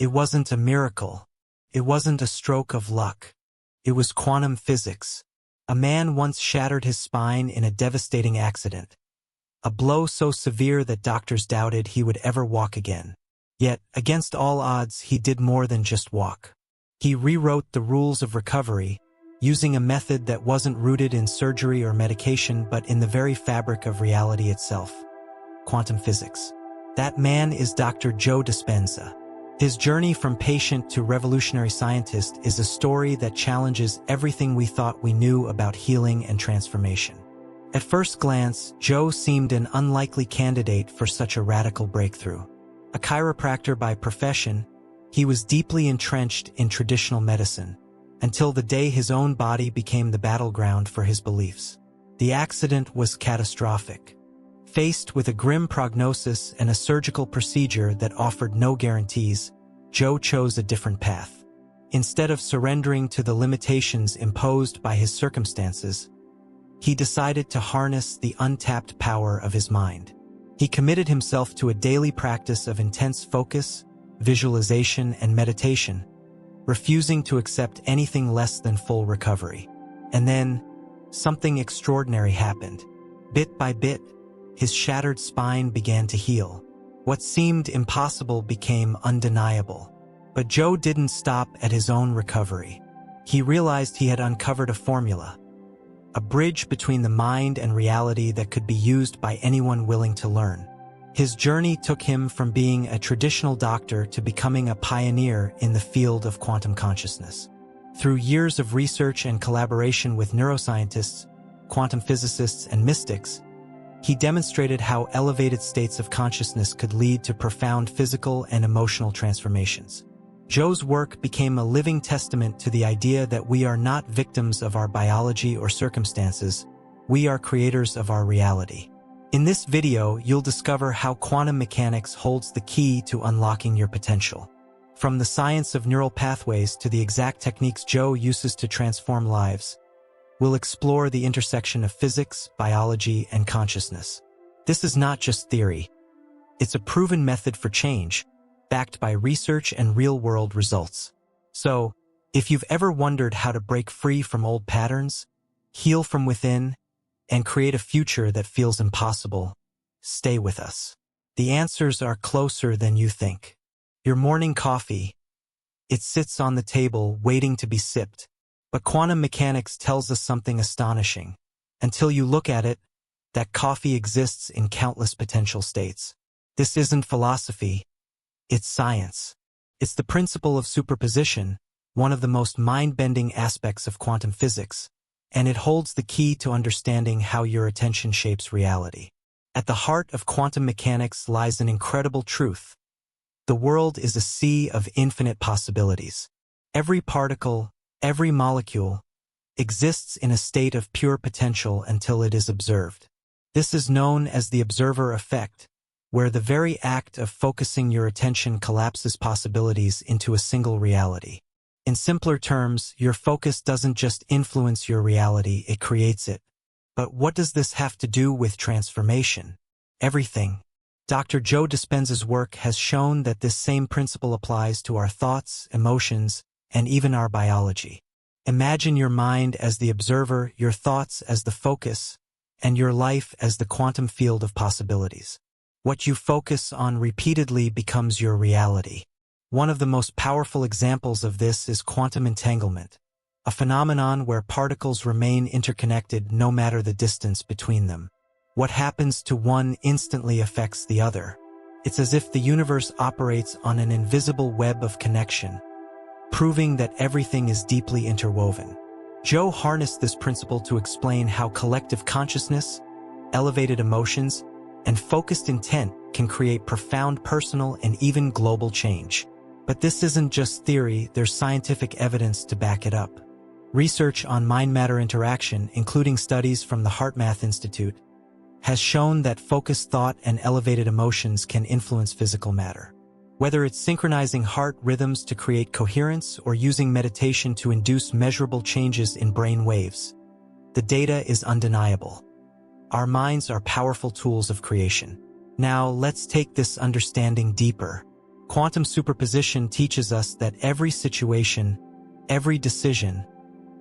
It wasn't a miracle. It wasn't a stroke of luck. It was quantum physics. A man once shattered his spine in a devastating accident. A blow so severe that doctors doubted he would ever walk again. Yet, against all odds, he did more than just walk. He rewrote the rules of recovery, using a method that wasn't rooted in surgery or medication but in the very fabric of reality itself. Quantum physics. That man is Dr. Joe Dispenza. His journey from patient to revolutionary scientist is a story that challenges everything we thought we knew about healing and transformation. At first glance, Joe seemed an unlikely candidate for such a radical breakthrough. A chiropractor by profession, he was deeply entrenched in traditional medicine, until the day his own body became the battleground for his beliefs. The accident was catastrophic. Faced with a grim prognosis and a surgical procedure that offered no guarantees, Joe chose a different path. Instead of surrendering to the limitations imposed by his circumstances, he decided to harness the untapped power of his mind. He committed himself to a daily practice of intense focus, visualization, and meditation, refusing to accept anything less than full recovery. And then, something extraordinary happened. Bit by bit, his shattered spine began to heal. What seemed impossible became undeniable. But Joe didn't stop at his own recovery. He realized he had uncovered a formula, a bridge between the mind and reality that could be used by anyone willing to learn. His journey took him from being a traditional doctor to becoming a pioneer in the field of quantum consciousness. Through years of research and collaboration with neuroscientists, quantum physicists, and mystics, he demonstrated how elevated states of consciousness could lead to profound physical and emotional transformations. Joe's work became a living testament to the idea that we are not victims of our biology or circumstances, we are creators of our reality. In this video, you'll discover how quantum mechanics holds the key to unlocking your potential. From the science of neural pathways to the exact techniques Joe uses to transform lives, we'll explore the intersection of physics, biology, and consciousness. This is not just theory. It's a proven method for change, backed by research and real-world results. So, if you've ever wondered how to break free from old patterns, heal from within, and create a future that feels impossible, stay with us. The answers are closer than you think. Your morning coffee, it sits on the table waiting to be sipped. But quantum mechanics tells us something astonishing. Until you look at it, that coffee exists in countless potential states. This isn't philosophy, it's science. It's the principle of superposition, one of the most mind-bending aspects of quantum physics, and it holds the key to understanding how your attention shapes reality. At the heart of quantum mechanics lies an incredible truth. The world is a sea of infinite possibilities. Every particle, every molecule, exists in a state of pure potential until it is observed. This is known as the observer effect, where the very act of focusing your attention collapses possibilities into a single reality. In simpler terms, your focus doesn't just influence your reality, it creates it. But what does this have to do with transformation? Everything. Dr. Joe Dispenza's work has shown that this same principle applies to our thoughts, emotions, and even our biology. Imagine your mind as the observer, your thoughts as the focus, and your life as the quantum field of possibilities. What you focus on repeatedly becomes your reality. One of the most powerful examples of this is quantum entanglement, a phenomenon where particles remain interconnected no matter the distance between them. What happens to one instantly affects the other. It's as if the universe operates on an invisible web of connection, proving that everything is deeply interwoven. Joe harnessed this principle to explain how collective consciousness, elevated emotions, and focused intent can create profound personal and even global change. But this isn't just theory, there's scientific evidence to back it up. Research on mind-matter interaction, including studies from the HeartMath Institute, has shown that focused thought and elevated emotions can influence physical matter. Whether it's synchronizing heart rhythms to create coherence or using meditation to induce measurable changes in brain waves, the data is undeniable. Our minds are powerful tools of creation. Now, let's take this understanding deeper. Quantum superposition teaches us that every situation, every decision,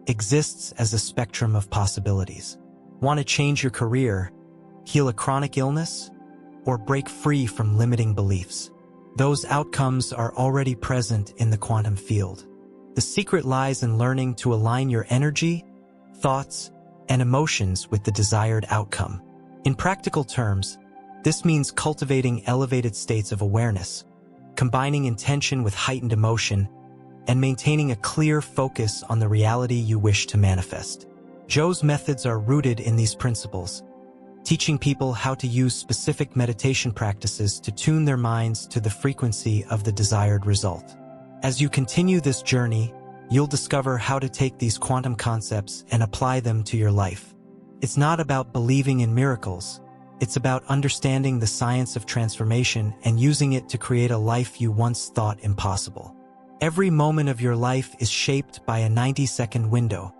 exists as a spectrum of possibilities. Want to change your career, heal a chronic illness, or break free from limiting beliefs? Those outcomes are already present in the quantum field. The secret lies in learning to align your energy, thoughts, and emotions with the desired outcome. In practical terms, this means cultivating elevated states of awareness, combining intention with heightened emotion, and maintaining a clear focus on the reality you wish to manifest. Joe's methods are rooted in these principles, teaching people how to use specific meditation practices to tune their minds to the frequency of the desired result. As you continue this journey, you'll discover how to take these quantum concepts and apply them to your life. It's not about believing in miracles. It's about understanding the science of transformation and using it to create a life you once thought impossible. Every moment of your life is shaped by a 90-second window,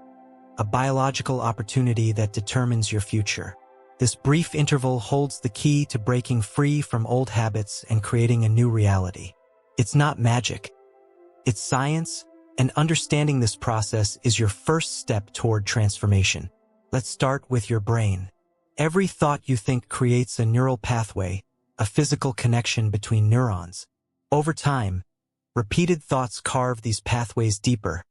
a biological opportunity that determines your future. This brief interval holds the key to breaking free from old habits and creating a new reality. It's not magic. It's science, and understanding this process is your first step toward transformation. Let's start with your brain. Every thought you think creates a neural pathway, a physical connection between neurons. Over time, repeated thoughts carve these pathways deeper.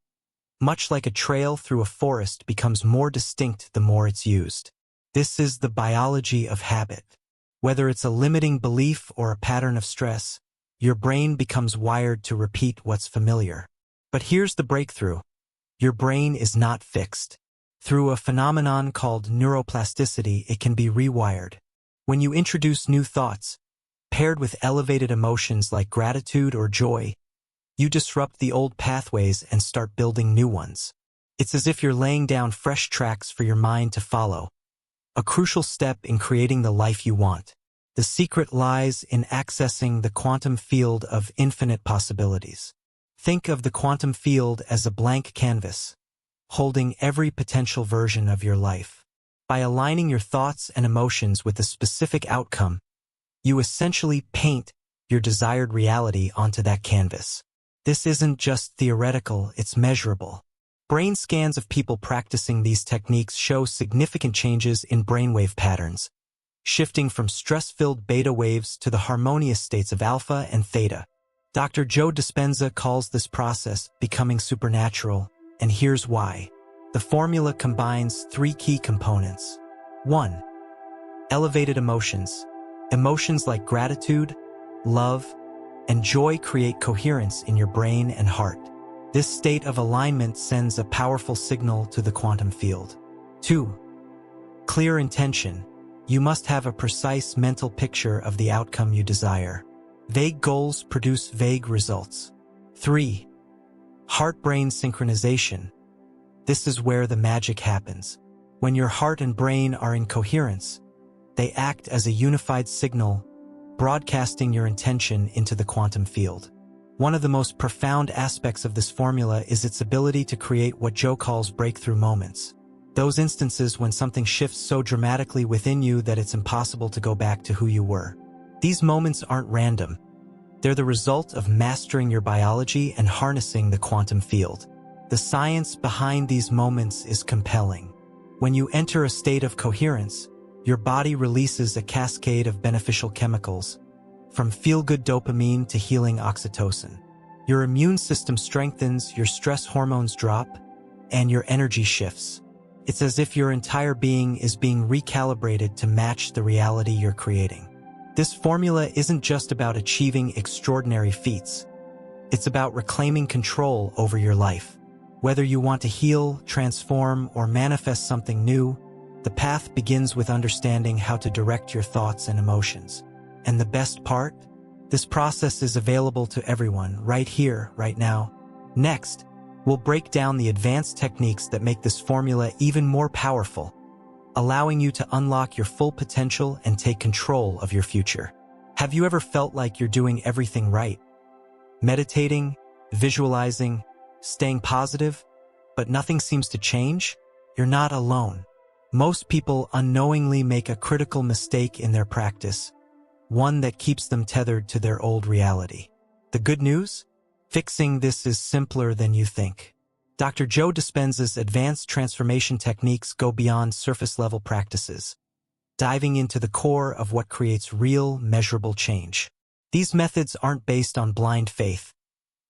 Much like a trail through a forest becomes more distinct the more it's used. This is the biology of habit. Whether it's a limiting belief or a pattern of stress, your brain becomes wired to repeat what's familiar. But here's the breakthrough. Your brain is not fixed. Through a phenomenon called neuroplasticity, it can be rewired. When you introduce new thoughts, paired with elevated emotions like gratitude or joy, you disrupt the old pathways and start building new ones. It's as if you're laying down fresh tracks for your mind to follow, a crucial step in creating the life you want. The secret lies in accessing the quantum field of infinite possibilities. Think of the quantum field as a blank canvas, holding every potential version of your life. By aligning your thoughts and emotions with a specific outcome, you essentially paint your desired reality onto that canvas. This isn't just theoretical, it's measurable. Brain scans of people practicing these techniques show significant changes in brainwave patterns, shifting from stress-filled beta waves to the harmonious states of alpha and theta. Dr. Joe Dispenza calls this process becoming supernatural, and here's why. The formula combines three key components. 1. Elevated emotions. Emotions like gratitude, love, and joy create coherence in your brain and heart. This state of alignment sends a powerful signal to the quantum field. 2. Clear intention. You must have a precise mental picture of the outcome you desire. Vague goals produce vague results. 3. Heart-brain synchronization. This is where the magic happens. When your heart and brain are in coherence, they act as a unified signal, broadcasting your intention into the quantum field. One of the most profound aspects of this formula is its ability to create what Joe calls breakthrough moments. Those instances when something shifts so dramatically within you that it's impossible to go back to who you were. These moments aren't random. They're the result of mastering your biology and harnessing the quantum field. The science behind these moments is compelling. When you enter a state of coherence, your body releases a cascade of beneficial chemicals, from feel-good dopamine to healing oxytocin. Your immune system strengthens, your stress hormones drop, and your energy shifts. It's as if your entire being is being recalibrated to match the reality you're creating. This formula isn't just about achieving extraordinary feats. It's about reclaiming control over your life. Whether you want to heal, transform, or manifest something new, the path begins with understanding how to direct your thoughts and emotions. And the best part? This process is available to everyone, right here, right now. Next, we'll break down the advanced techniques that make this formula even more powerful, allowing you to unlock your full potential and take control of your future. Have you ever felt like you're doing everything right? Meditating, visualizing, staying positive, but nothing seems to change? You're not alone. Most people unknowingly make a critical mistake in their practice, one that keeps them tethered to their old reality. The good news? Fixing this is simpler than you think. Dr. Joe Dispenza's advanced transformation techniques go beyond surface-level practices, diving into the core of what creates real, measurable change. These methods aren't based on blind faith.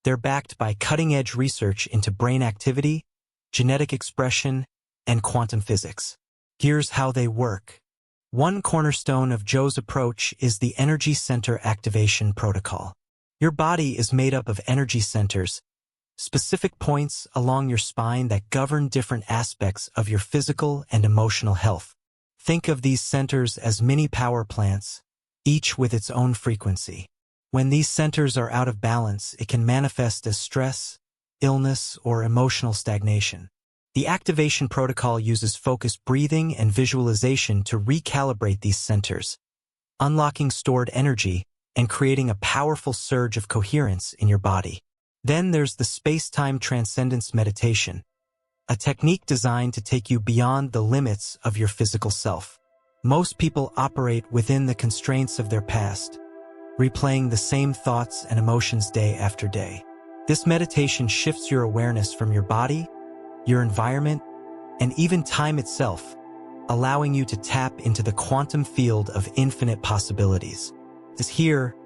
They're backed by cutting-edge research into brain activity, genetic expression, and quantum physics. Here's how they work. One cornerstone of Joe's approach is the Energy Center Activation Protocol. Your body is made up of energy centers, specific points along your spine that govern different aspects of your physical and emotional health. Think of these centers as mini power plants, each with its own frequency. When these centers are out of balance, it can manifest as stress, illness, or emotional stagnation. The activation protocol uses focused breathing and visualization to recalibrate these centers, unlocking stored energy and creating a powerful surge of coherence in your body. Then there's the space-time transcendence meditation, a technique designed to take you beyond the limits of your physical self. Most people operate within the constraints of their past, replaying the same thoughts and emotions day after day. This meditation shifts your awareness from your body, your environment, and even time itself, allowing you to tap into the quantum field of infinite possibilities. It's here,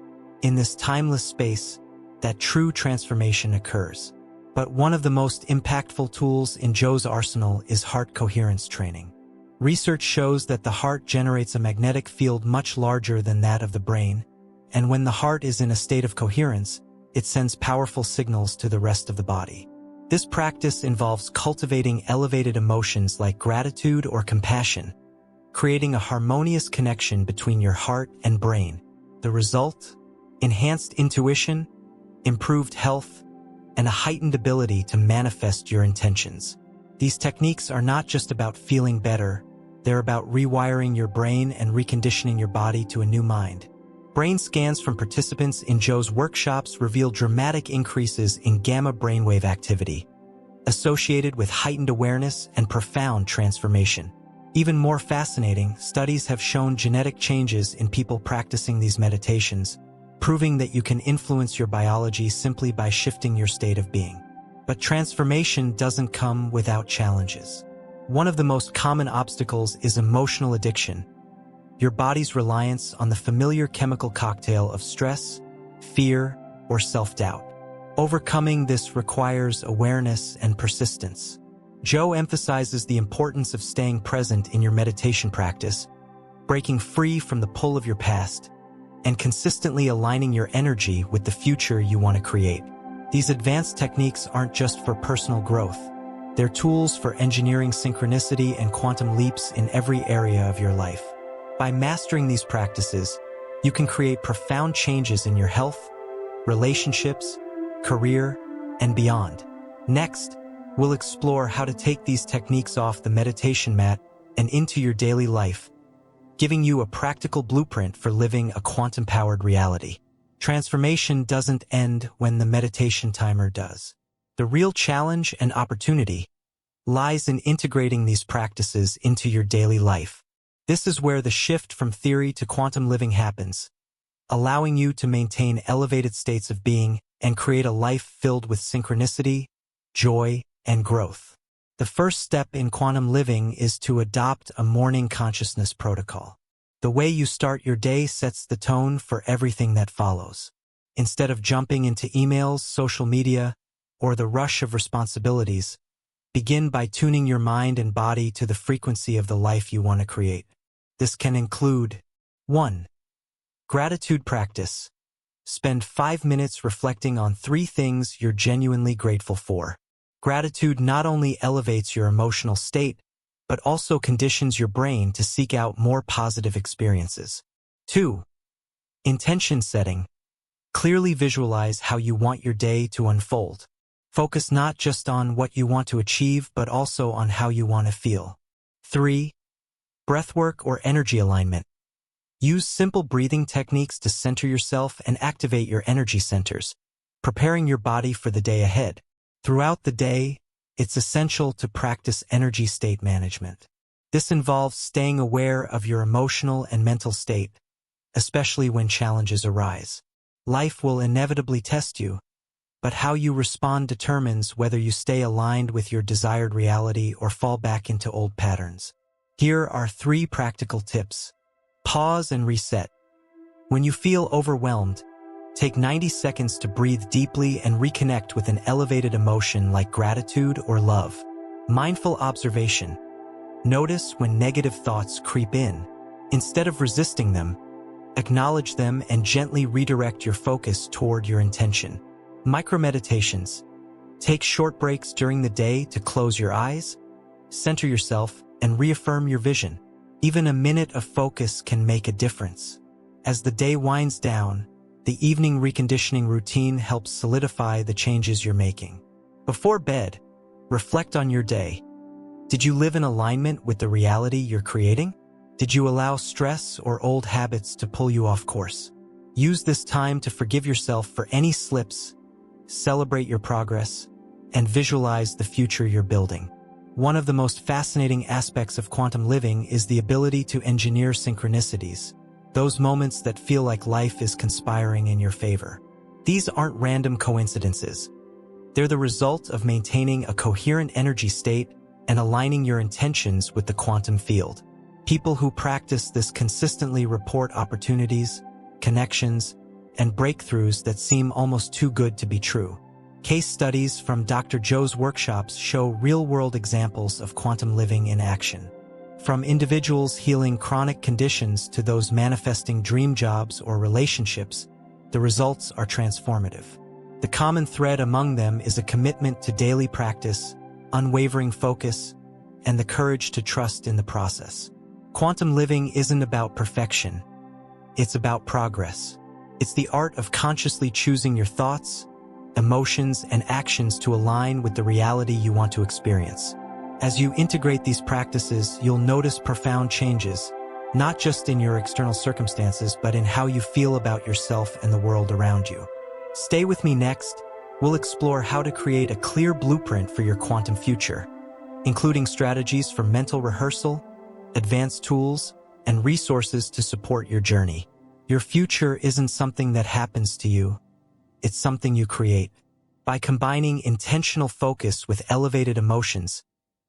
in this timeless space, that true transformation occurs. But one of the most impactful tools in Joe's arsenal is heart coherence training. Research shows that the heart generates a magnetic field much larger than that of the brain, and when the heart is in a state of coherence, it sends powerful signals to the rest of the body. This practice involves cultivating elevated emotions like gratitude or compassion, creating a harmonious connection between your heart and brain. The result? Enhanced intuition, improved health, and a heightened ability to manifest your intentions. These techniques are not just about feeling better, they're about rewiring your brain and reconditioning your body to a new mind. Brain scans from participants in Joe's workshops reveal dramatic increases in gamma brainwave activity, associated with heightened awareness and profound transformation. Even more fascinating, studies have shown genetic changes in people practicing these meditations, proving that you can influence your biology simply by shifting your state of being. But transformation doesn't come without challenges. One of the most common obstacles is emotional addiction, your body's reliance on the familiar chemical cocktail of stress, fear, or self-doubt. Overcoming this requires awareness and persistence. Joe emphasizes the importance of staying present in your meditation practice, breaking free from the pull of your past, and consistently aligning your energy with the future you want to create. These advanced techniques aren't just for personal growth. They're tools for engineering synchronicity and quantum leaps in every area of your life. By mastering these practices, you can create profound changes in your health, relationships, career, and beyond. Next, we'll explore how to take these techniques off the meditation mat and into your daily life, giving you a practical blueprint for living a quantum-powered reality. Transformation doesn't end when the meditation timer does. The real challenge and opportunity lies in integrating these practices into your daily life. This is where the shift from theory to quantum living happens, allowing you to maintain elevated states of being and create a life filled with synchronicity, joy, and growth. The first step in quantum living is to adopt a morning consciousness protocol. The way you start your day sets the tone for everything that follows. Instead of jumping into emails, social media, or the rush of responsibilities, begin by tuning your mind and body to the frequency of the life you want to create. This can include 1. Gratitude practice. Spend 5 minutes reflecting on 3 things you're genuinely grateful for. Gratitude not only elevates your emotional state, but also conditions your brain to seek out more positive experiences. 2. Intention setting. Clearly visualize how you want your day to unfold. Focus not just on what you want to achieve, but also on how you want to feel. 3. Breathwork or energy alignment. Use simple breathing techniques to center yourself and activate your energy centers, preparing your body for the day ahead. Throughout the day, it's essential to practice energy state management. This involves staying aware of your emotional and mental state, especially when challenges arise. Life will inevitably test you, but how you respond determines whether you stay aligned with your desired reality or fall back into old patterns. Here are 3 practical tips. Pause and reset. When you feel overwhelmed, take 90 seconds to breathe deeply and reconnect with an elevated emotion like gratitude or love. Mindful observation. Notice when negative thoughts creep in. Instead of resisting them, acknowledge them and gently redirect your focus toward your intention. Micro-meditations. Take short breaks during the day to close your eyes, center yourself, and reaffirm your vision. Even a minute of focus can make a difference. As the day winds down, the evening reconditioning routine helps solidify the changes you're making. Before bed, reflect on your day. Did you live in alignment with the reality you're creating? Did you allow stress or old habits to pull you off course? Use this time to forgive yourself for any slips, celebrate your progress, and visualize the future you're building. One of the most fascinating aspects of quantum living is the ability to engineer synchronicities, those moments that feel like life is conspiring in your favor. These aren't random coincidences. They're the result of maintaining a coherent energy state and aligning your intentions with the quantum field. People who practice this consistently report opportunities, connections, and breakthroughs that seem almost too good to be true. Case studies from Dr. Joe's workshops show real-world examples of quantum living in action. From individuals healing chronic conditions to those manifesting dream jobs or relationships, the results are transformative. The common thread among them is a commitment to daily practice, unwavering focus, and the courage to trust in the process. Quantum living isn't about perfection. It's about progress. It's the art of consciously choosing your thoughts, emotions, and actions to align with the reality you want to experience. As you integrate these practices, you'll notice profound changes, not just in your external circumstances, but in how you feel about yourself and the world around you. Stay with me next. We'll explore how to create a clear blueprint for your quantum future, including strategies for mental rehearsal, advanced tools, and resources to support your journey. Your future isn't something that happens to you. It's something you create. By combining intentional focus with elevated emotions,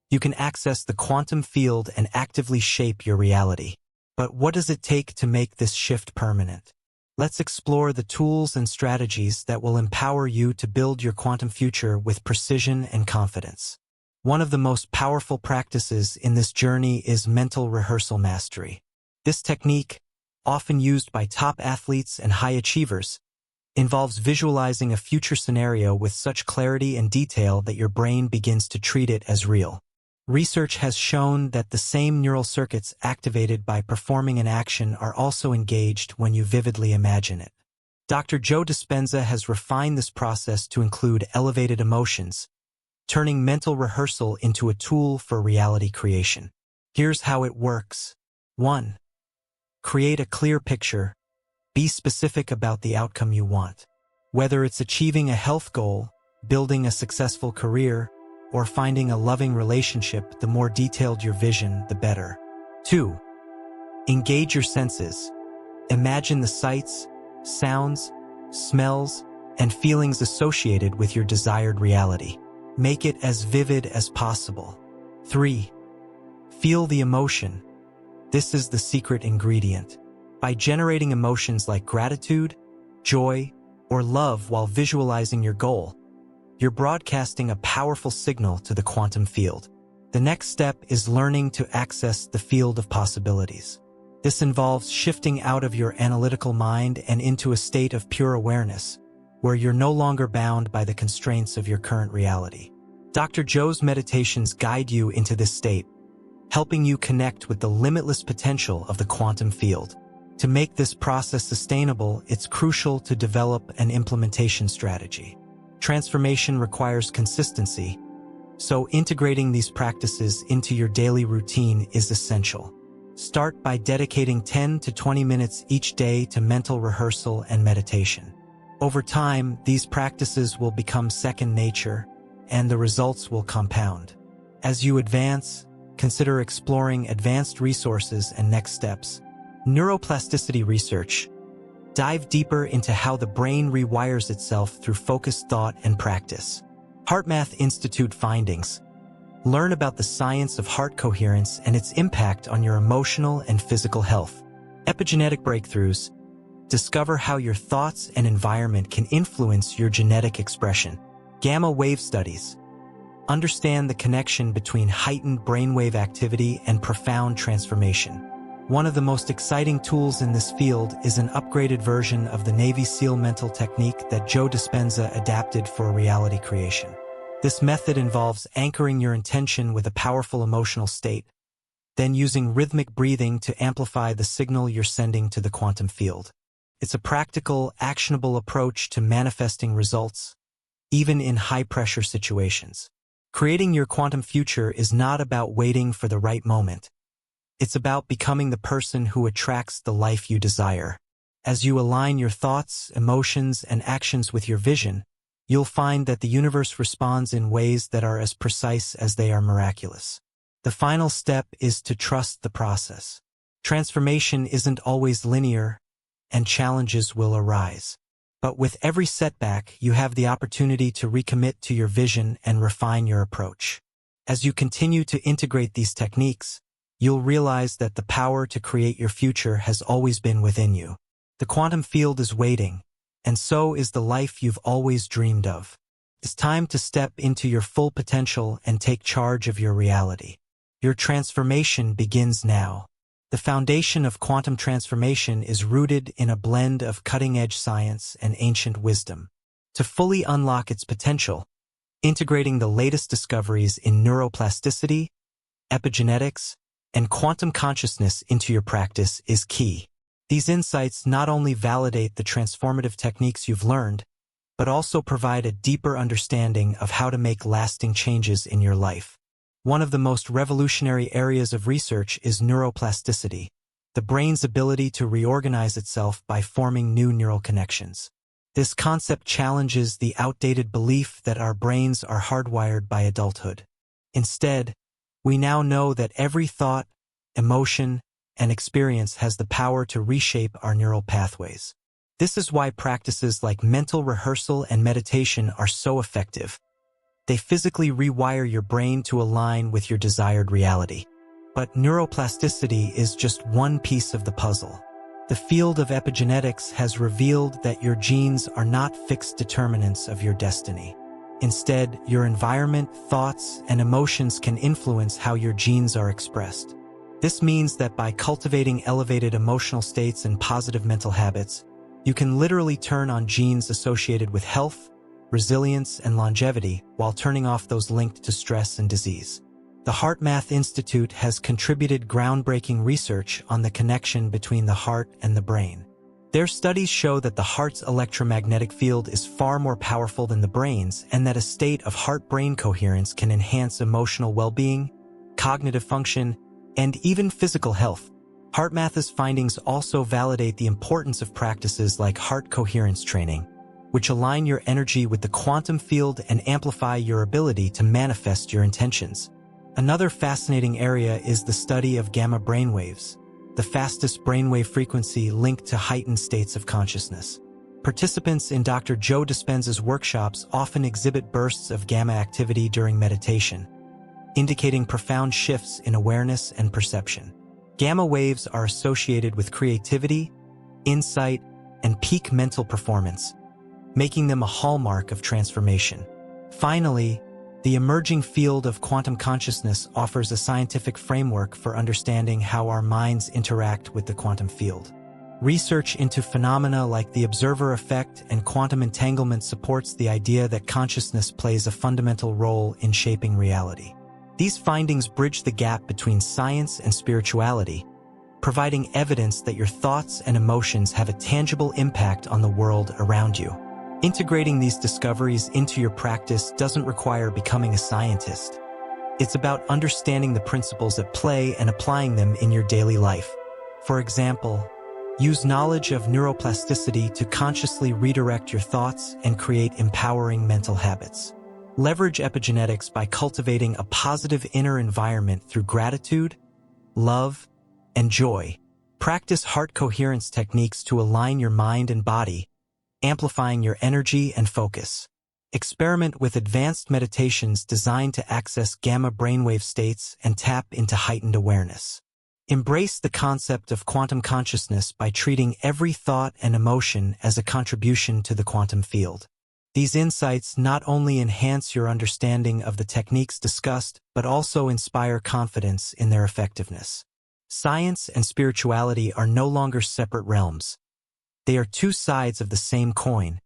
you can access the quantum field and actively shape your reality. But what does it take to make this shift permanent? Let's explore the tools and strategies that will empower you to build your quantum future with precision and confidence. One of the most powerful practices in this journey is mental rehearsal mastery. This technique, often used by top athletes and high achievers, involves visualizing a future scenario with such clarity and detail that your brain begins to treat it as real. Research has shown that the same neural circuits activated by performing an action are also engaged when you vividly imagine it. Dr. Joe Dispenza has refined this process to include elevated emotions, turning mental rehearsal into a tool for reality creation. Here's how it works. 1. Create a clear picture. Be specific about the outcome you want. Whether it's achieving a health goal, building a successful career, or finding a loving relationship, the more detailed your vision, the better. 2. Engage your senses. Imagine the sights, sounds, smells, and feelings associated with your desired reality. Make it as vivid as possible. 3. Feel the emotion. This is the secret ingredient. By generating emotions like gratitude, joy, or love while visualizing your goal, you're broadcasting a powerful signal to the quantum field. The next step is learning to access the field of possibilities. This involves shifting out of your analytical mind and into a state of pure awareness, where you're no longer bound by the constraints of your current reality. Dr. Joe's meditations guide you into this state, helping you connect with the limitless potential of the quantum field. To make this process sustainable, it's crucial to develop an implementation strategy. Transformation requires consistency, so integrating these practices into your daily routine is essential. Start by dedicating 10 to 20 minutes each day to mental rehearsal and meditation. Over time, these practices will become second nature, and the results will compound. As you advance, consider exploring advanced resources and next steps. Neuroplasticity research, Dive deeper into how the brain rewires itself through focused thought and practice. HeartMath Institute findings. Learn about the science of heart coherence and its impact on your emotional and physical health. Epigenetic breakthroughs. Discover how your thoughts and environment can influence your genetic expression. Gamma wave studies. Understand the connection between heightened brainwave activity and profound transformation. One of the most exciting tools in this field is an upgraded version of the Navy SEAL mental technique that Joe Dispenza adapted for reality creation. This method involves anchoring your intention with a powerful emotional state, then using rhythmic breathing to amplify the signal you're sending to the quantum field. It's a practical, actionable approach to manifesting results, even in high-pressure situations. Creating your quantum future is not about waiting for the right moment. It's about becoming the person who attracts the life you desire. As you align your thoughts, emotions, and actions with your vision, you'll find that the universe responds in ways that are as precise as they are miraculous. The final step is to trust the process. Transformation isn't always linear, and challenges will arise. But with every setback, you have the opportunity to recommit to your vision and refine your approach. As you continue to integrate these techniques, you'll realize that the power to create your future has always been within you. The quantum field is waiting, and so is the life you've always dreamed of. It's time to step into your full potential and take charge of your reality. Your transformation begins now. The foundation of quantum transformation is rooted in a blend of cutting-edge science and ancient wisdom. To fully unlock its potential, integrating the latest discoveries in neuroplasticity, epigenetics, and quantum consciousness into your practice is key. These insights not only validate the transformative techniques you've learned, but also provide a deeper understanding of how to make lasting changes in your life. One of the most revolutionary areas of research is neuroplasticity, the brain's ability to reorganize itself by forming new neural connections. This concept challenges the outdated belief that our brains are hardwired by adulthood. Instead, we now know that every thought, emotion, and experience has the power to reshape our neural pathways. This is why practices like mental rehearsal and meditation are so effective. They physically rewire your brain to align with your desired reality. But neuroplasticity is just one piece of the puzzle. The field of epigenetics has revealed that your genes are not fixed determinants of your destiny. Instead, your environment, thoughts, and emotions can influence how your genes are expressed. This means that by cultivating elevated emotional states and positive mental habits, you can literally turn on genes associated with health, resilience, and longevity while turning off those linked to stress and disease. The HeartMath Institute has contributed groundbreaking research on the connection between the heart and the brain. Their studies show that the heart's electromagnetic field is far more powerful than the brain's, and that a state of heart-brain coherence can enhance emotional well-being, cognitive function, and even physical health. HeartMath's findings also validate the importance of practices like heart coherence training, which align your energy with the quantum field and amplify your ability to manifest your intentions. Another fascinating area is the study of gamma brainwaves, the fastest brainwave frequency linked to heightened states of consciousness. Participants in Dr. Joe Dispenza's workshops often exhibit bursts of gamma activity during meditation, indicating profound shifts in awareness and perception. Gamma waves are associated with creativity, insight, and peak mental performance, making them a hallmark of transformation. Finally, the emerging field of quantum consciousness offers a scientific framework for understanding how our minds interact with the quantum field. Research into phenomena like the observer effect and quantum entanglement supports the idea that consciousness plays a fundamental role in shaping reality. These findings bridge the gap between science and spirituality, providing evidence that your thoughts and emotions have a tangible impact on the world around you. Integrating these discoveries into your practice doesn't require becoming a scientist. It's about understanding the principles at play and applying them in your daily life. For example, use knowledge of neuroplasticity to consciously redirect your thoughts and create empowering mental habits. Leverage epigenetics by cultivating a positive inner environment through gratitude, love, and joy, Practice heart coherence techniques to align your mind and body, amplifying your energy and focus. Experiment with advanced meditations designed to access gamma brainwave states and tap into heightened awareness. Embrace the concept of quantum consciousness by treating every thought and emotion as a contribution to the quantum field. These insights not only enhance your understanding of the techniques discussed, but also inspire confidence in their effectiveness. Science and spirituality are no longer separate realms. They are two sides of the same coin,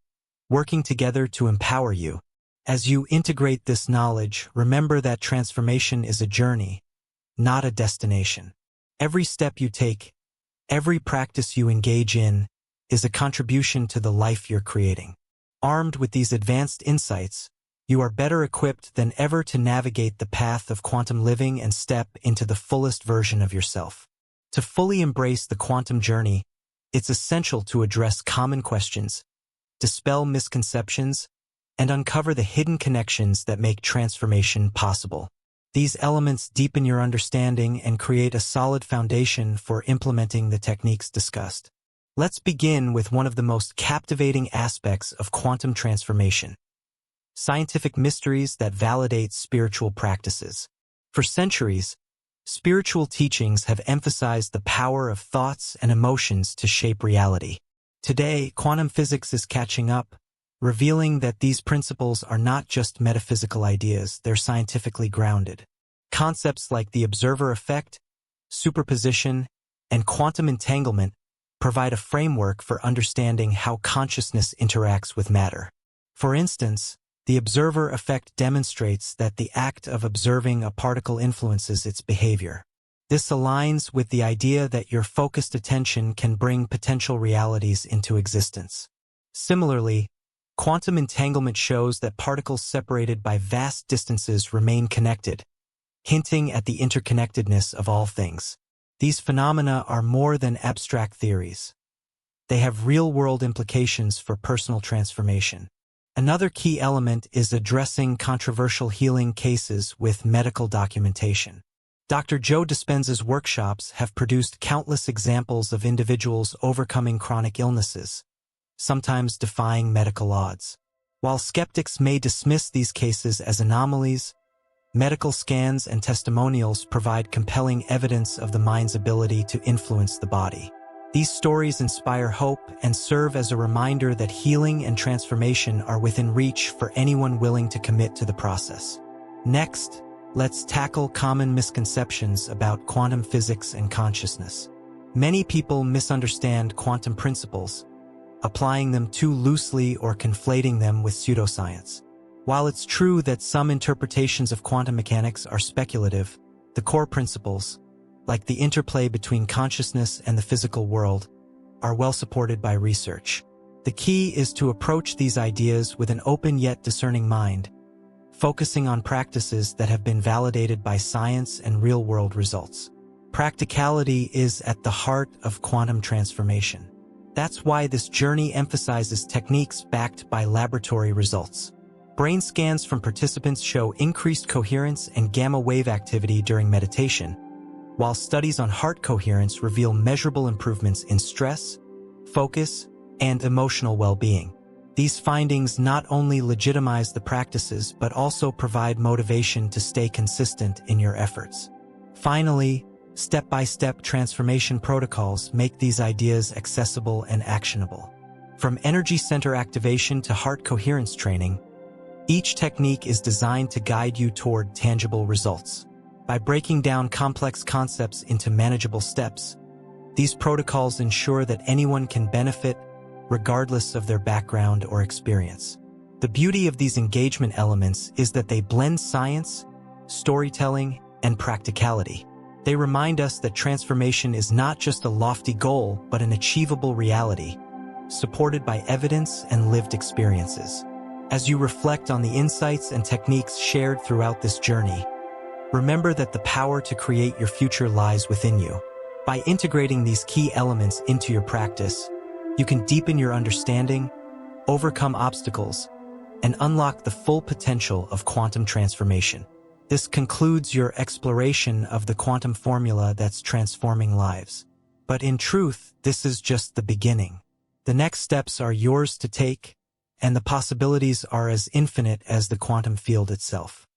working together to empower you. As you integrate this knowledge, remember that transformation is a journey, not a destination. Every step you take, every practice you engage in, is a contribution to the life you're creating. Armed with these advanced insights, you are better equipped than ever to navigate the path of quantum living and step into the fullest version of yourself. To fully embrace the quantum journey, it's essential to address common questions, dispel misconceptions, and uncover the hidden connections that make transformation possible. These elements deepen your understanding and create a solid foundation for implementing the techniques discussed. Let's begin with one of the most captivating aspects of quantum transformation: scientific mysteries that validate spiritual practices. For centuries, spiritual teachings have emphasized the power of thoughts and emotions to shape reality. Today, quantum physics is catching up, revealing that these principles are not just metaphysical ideas, they're scientifically grounded. Concepts like the observer effect, superposition, and quantum entanglement provide a framework for understanding how consciousness interacts with matter. For instance, the observer effect demonstrates that the act of observing a particle influences its behavior. This aligns with the idea that your focused attention can bring potential realities into existence. Similarly, quantum entanglement shows that particles separated by vast distances remain connected, hinting at the interconnectedness of all things. These phenomena are more than abstract theories. They have real-world implications for personal transformation. Another key element is addressing controversial healing cases with medical documentation. Dr. Joe Dispenza's workshops have produced countless examples of individuals overcoming chronic illnesses, sometimes defying medical odds. While skeptics may dismiss these cases as anomalies, medical scans and testimonials provide compelling evidence of the mind's ability to influence the body. These stories inspire hope and serve as a reminder that healing and transformation are within reach for anyone willing to commit to the process. Next, let's tackle common misconceptions about quantum physics and consciousness. Many people misunderstand quantum principles, applying them too loosely or conflating them with pseudoscience. While it's true that some interpretations of quantum mechanics are speculative, the core principles, like the interplay between consciousness and the physical world, are well supported by research. The key is to approach these ideas with an open yet discerning mind, focusing on practices that have been validated by science and real-world results. Practicality is at the heart of quantum transformation. That's why this journey emphasizes techniques backed by laboratory results. Brain scans from participants show increased coherence and gamma wave activity during meditation, while studies on heart coherence reveal measurable improvements in stress, focus, and emotional well-being. These findings not only legitimize the practices but also provide motivation to stay consistent in your efforts. Finally, step-by-step transformation protocols make these ideas accessible and actionable. From energy center activation to heart coherence training, each technique is designed to guide you toward tangible results. By breaking down complex concepts into manageable steps, these protocols ensure that anyone can benefit regardless of their background or experience. The beauty of these engagement elements is that they blend science, storytelling, and practicality. They remind us that transformation is not just a lofty goal, but an achievable reality, supported by evidence and lived experiences. As you reflect on the insights and techniques shared throughout this journey, remember that the power to create your future lies within you. By integrating these key elements into your practice, you can deepen your understanding, overcome obstacles, and unlock the full potential of quantum transformation. This concludes your exploration of the quantum formula that's transforming lives. But in truth, this is just the beginning. The next steps are yours to take, and the possibilities are as infinite as the quantum field itself.